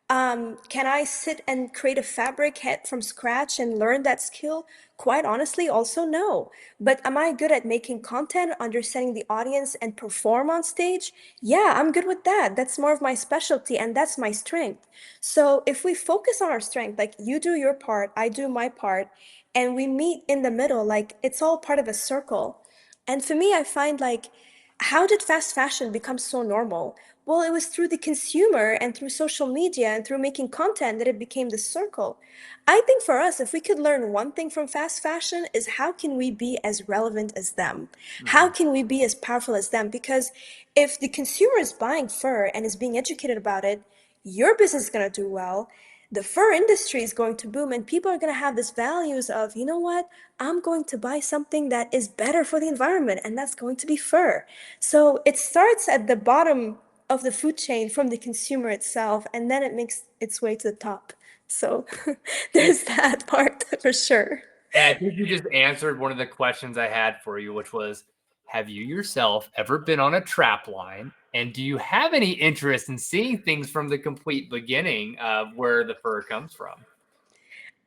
Can I sit and create a fabric head from scratch and learn that skill? Quite honestly, also no. But am I good at making content, understanding the audience, and perform on stage? Yeah, I'm good with that. That's more of my specialty, and that's my strength. So if we focus on our strength, like you do your part, I do my part, and we meet in the middle, like it's all part of a circle. And for me, I find like, how did fast fashion become so normal? Well, it was through the consumer and through social media and through making content that it became the circle. I think for us, if we could learn one thing from fast fashion, is how can we be as relevant as them? How Mhm. can we be as powerful as them? Because if the consumer is buying fur and is being educated about it, your business is going to do well. The fur industry is going to boom, and people are going to have this values of, you know what, I'm going to buy something that is better for the environment, and that's going to be fur. So it starts at the bottom of the food chain from the consumer itself, and then it makes its way to the top. So there's that part for sure. And I think you just answered one of the questions I had for you, which was, have you yourself ever been on a trap line? And do you have any interest in seeing things from the complete beginning of where the fur comes from?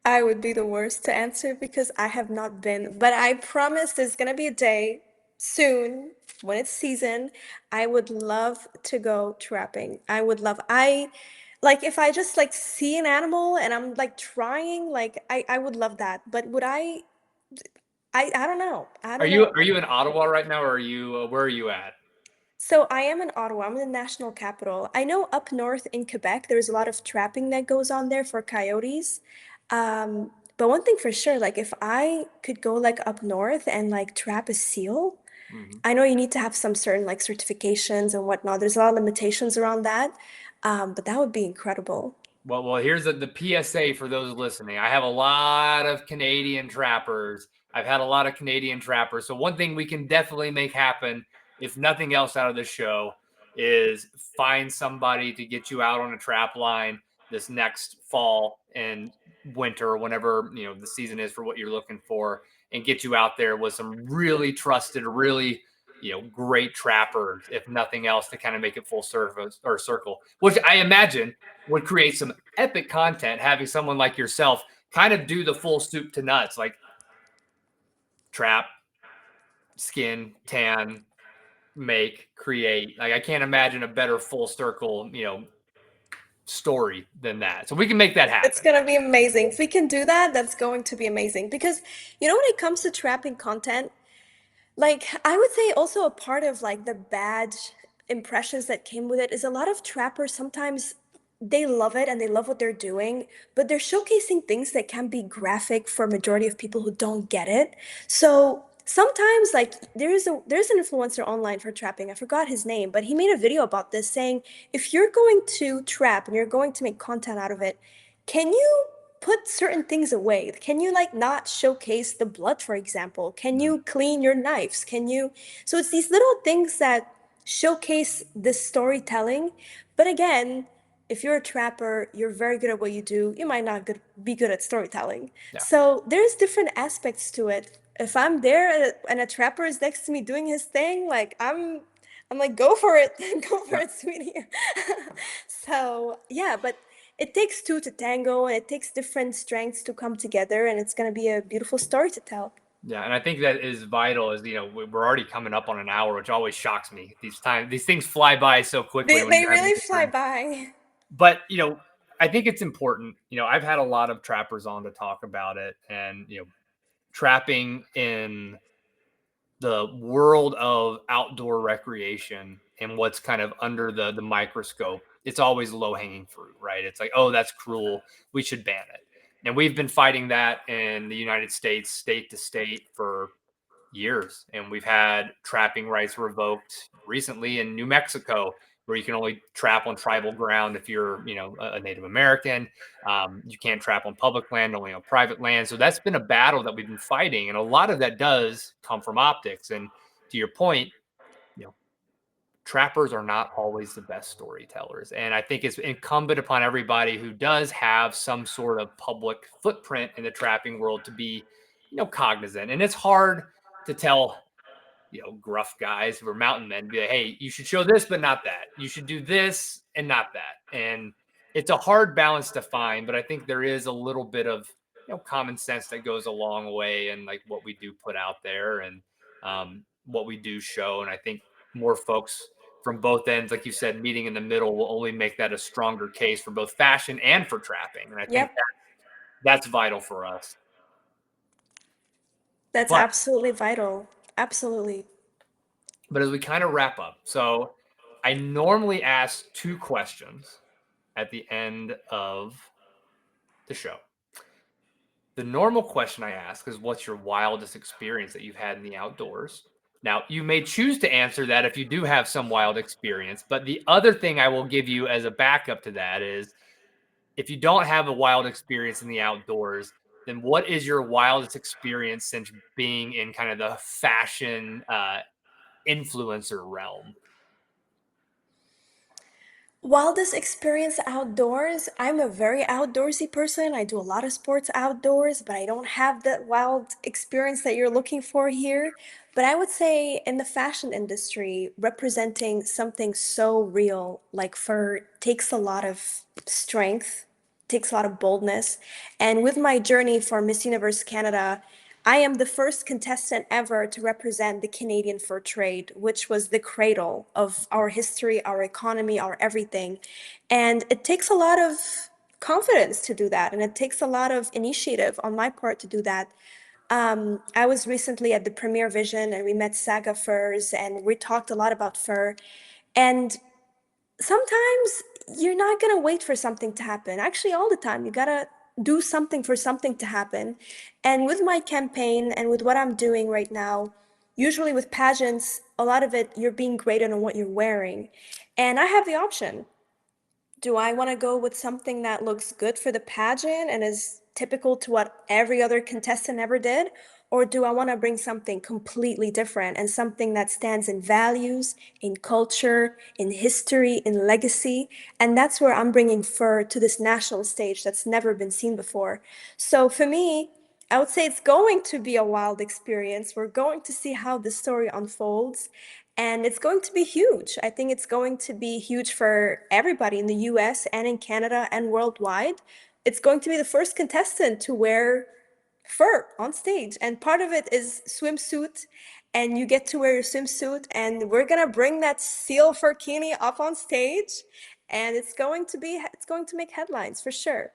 I would be the worst to answer because I have not been, but I promise there's gonna be a day soon when it's season. I would love to go trapping. I would love, I like if I just like see an animal and I'm like trying, like I would love that. But would I don't know. I Are don't you know. are you in Ottawa right now, or are you where are you at? So I am in Ottawa. I'm in the national capital. I know up north in Quebec, there's a lot of trapping that goes on there for coyotes. But one thing for sure, like if I could go like up north and like trap a seal, Mhm. I know you need to have some certain like certifications and whatnot. There's a lot of limitations around that. But that would be incredible. Well, here's the PSA for those listening. I have a lot of Canadian trappers. I've had a lot of Canadian trappers. So one thing we can definitely make happen, if nothing else out of this show, is find somebody to get you out on a trap line this next fall and winter, whenever the season is for what you're looking for, and get you out there with some really trusted, really great trappers, if nothing else, to kind of make it full service or circle, which I imagine would create some epic content having someone like yourself kind of do the full soup to nuts, like trap, skin, tan, make, create. Like I can't imagine a better full circle, story than that. So we can make that It's happen. gonna be amazing. If we can do that, that's going to be amazing. Because when it comes to trapping content, like, I would say also a part of like the bad impressions that came with it is a lot of trappers sometimes they love it and they love what they're doing, but they're showcasing things that can be graphic for a majority of people who don't get it. So sometimes like there's an influencer online for trapping. I forgot his name, but he made a video about this saying if you're going to trap and you're going to make content out of it, can you put certain things away? Can you like not showcase the blood, for example? Can Mhm. you clean your knives? Can you? So it's these little things that showcase this storytelling. But again, if you're a trapper, you're very good at what you do. You might not be good at storytelling. Yeah. So there's different aspects to it. If I'm there and a trapper is next to me doing his thing, like I'm like, go for it, go for Yeah. it, sweetie. So yeah, but it takes two to tango, and it takes different strengths to come together, and it's going to be a beautiful story to tell. Yeah, and I think that is vital. Is we're already coming up on an hour, which always shocks me. These things fly by so quickly when They you're having really fly different. by. But I think it's important. I've had a lot of trappers on to talk about it, and trapping in the world of outdoor recreation and what's kind of under the microscope, it's always low hanging fruit, right? It's like, oh, that's cruel. We should ban it. And we've been fighting that in the United States, state to state, for years. And we've had trapping rights revoked recently in New Mexico, where you can only trap on tribal ground if you're, a Native American. You can't trap on public land, only on private land. So that's been a battle that we've been fighting. And a lot of that does come from optics. And to your point, you know, trappers are not always the best storytellers. And I think it's incumbent upon everybody who does have some sort of public footprint in the trapping world to be, cognizant. And it's hard to tell, gruff guys who are mountain men, be like, hey, you should show this, but not that. You should do this and not that. And it's a hard balance to find, but I think there is a little bit of, common sense that goes a long way in like what we do put out there and what we do show. And I think more folks from both ends, like you said, meeting in the middle will only make that a stronger case for both fashion and for trapping. And I think Yep, that's vital for us. that's But absolutely vital. Absolutely. But as we kind of wrap up, so I normally ask two questions at the end of the show. The normal question I ask is, what's your wildest experience that you've had in the outdoors? Now, you may choose to answer that if you do have some wild experience, but the other thing I will give you as a backup to that is, if you don't have a wild experience in the outdoors, then what is your wildest experience since being in kind of the fashion influencer realm? Wildest experience outdoors, I'm a very outdoorsy person. I do a lot of sports outdoors, but I don't have that wild experience that you're looking for here. But I would say in the fashion industry, representing something so real like fur takes a lot of strength, takes a lot of boldness. And with my journey for Miss Universe Canada, I am the first contestant ever to represent the Canadian fur trade, which was the cradle of our history, our economy, our everything. And it takes a lot of confidence to do that, and it takes a lot of initiative on my part to do that. I was recently at the Premier Vision, and we met Saga Furs, and we talked a lot about fur. And sometimes you're not gonna wait for something to happen. Actually, all the time, you gotta do something for something to happen. And with my campaign and with what I'm doing right now, usually with pageants, a lot of it, you're being graded on what you're wearing. And I have the option. Do I want to go with something that looks good for the pageant and is typical to what every other contestant ever did? Or do I want to bring something completely different and something that stands in values, in culture, in history, in legacy? And that's where I'm bringing fur to this national stage that's never been seen before. So for me, I would say it's going to be a wild experience. We're going to see how the story unfolds. And it's going to be huge. I think it's going to be huge for everybody in the US and in Canada and worldwide. It's going to be the first contestant to wear fur on stage. And part of it is swimsuit. And you get to wear your swimsuit. And we're going to bring that seal furkini up on stage. And it's going to make headlines for sure.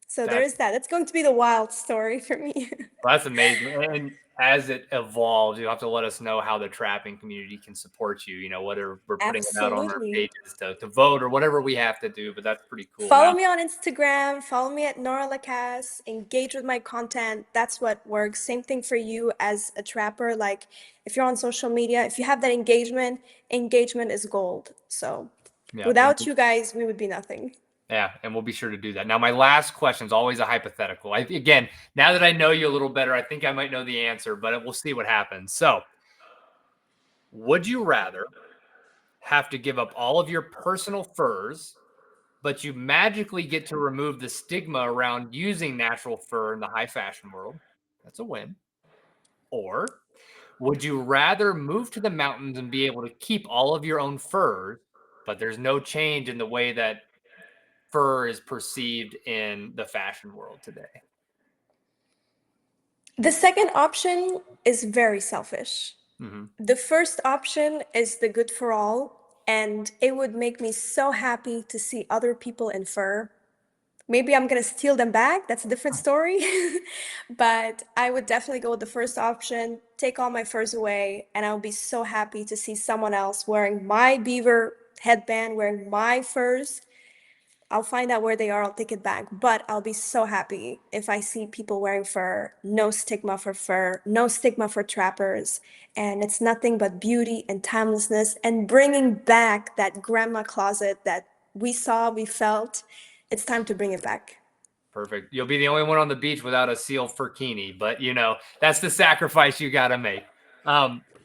So there That's is that. That's going to be the wild story for me. That's amazing. And as it evolves, you'll have to let us know how the trapping community can support you. Whether we're putting it out on our Absolutely. pages to vote or whatever we have to do. But that's pretty cool. Follow Now, me on Instagram, follow me at Nora Lacasse, engage with my content. That's what works. Same thing for you as a trapper. Like if you're on social media, if you have that engagement, engagement is gold. So yeah, without you guys, we would be nothing. and we'll be sure to do that. Now, my last question is always a hypothetical. Again, now that I know you a little better, I think I might know the answer, but we'll see what happens. So, would you rather have to give up all of your personal furs, but you magically get to remove the stigma around using natural fur in the high fashion world? That's a win. Or would you rather move to the mountains and be able to keep all of your own furs, but there's no change in the way that fur is perceived in the fashion world today? The second option is very selfish. Mm-hmm. The first option is the good for all, and it would make me so happy to see other people in fur. Maybe I'm gonna steal them back, that's a different story. But I would definitely go with the first option, take all my furs away, and I'll be so happy to see someone else wearing my beaver headband, wearing my furs. I'll find out where they are, I'll take it back. But I'll be so happy if I see people wearing fur, no stigma for fur, no stigma for trappers. And it's nothing but beauty and timelessness and bringing back that grandma closet that we saw, we felt. It's time to bring it back. Perfect. You'll be the only one on the beach without a seal furkini, but that's the sacrifice you got to make.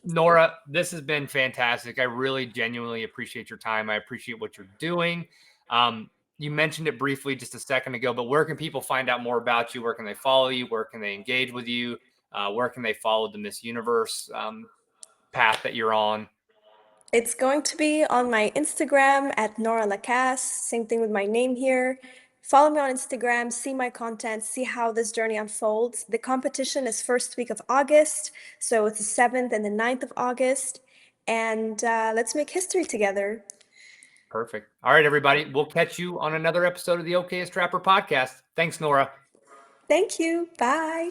Nora, this has been fantastic. I really genuinely appreciate your time. I appreciate what you're doing. You mentioned it briefly just a second ago, but where can people find out more about you? Where can they follow you? Where can they engage with you? Where can they follow the Miss Universe path that you're on? It's going to be on my Instagram at Nora Lacasse. Same thing with my name here. Follow me on Instagram, see my content, see how this journey unfolds. The competition is first week of August, so it's the 7th and the 9th of August. And let's make history together. Perfect. All right, everybody. We'll catch you on another episode of the Okayest Trapper podcast. Thanks, Nora. Thank you. Bye.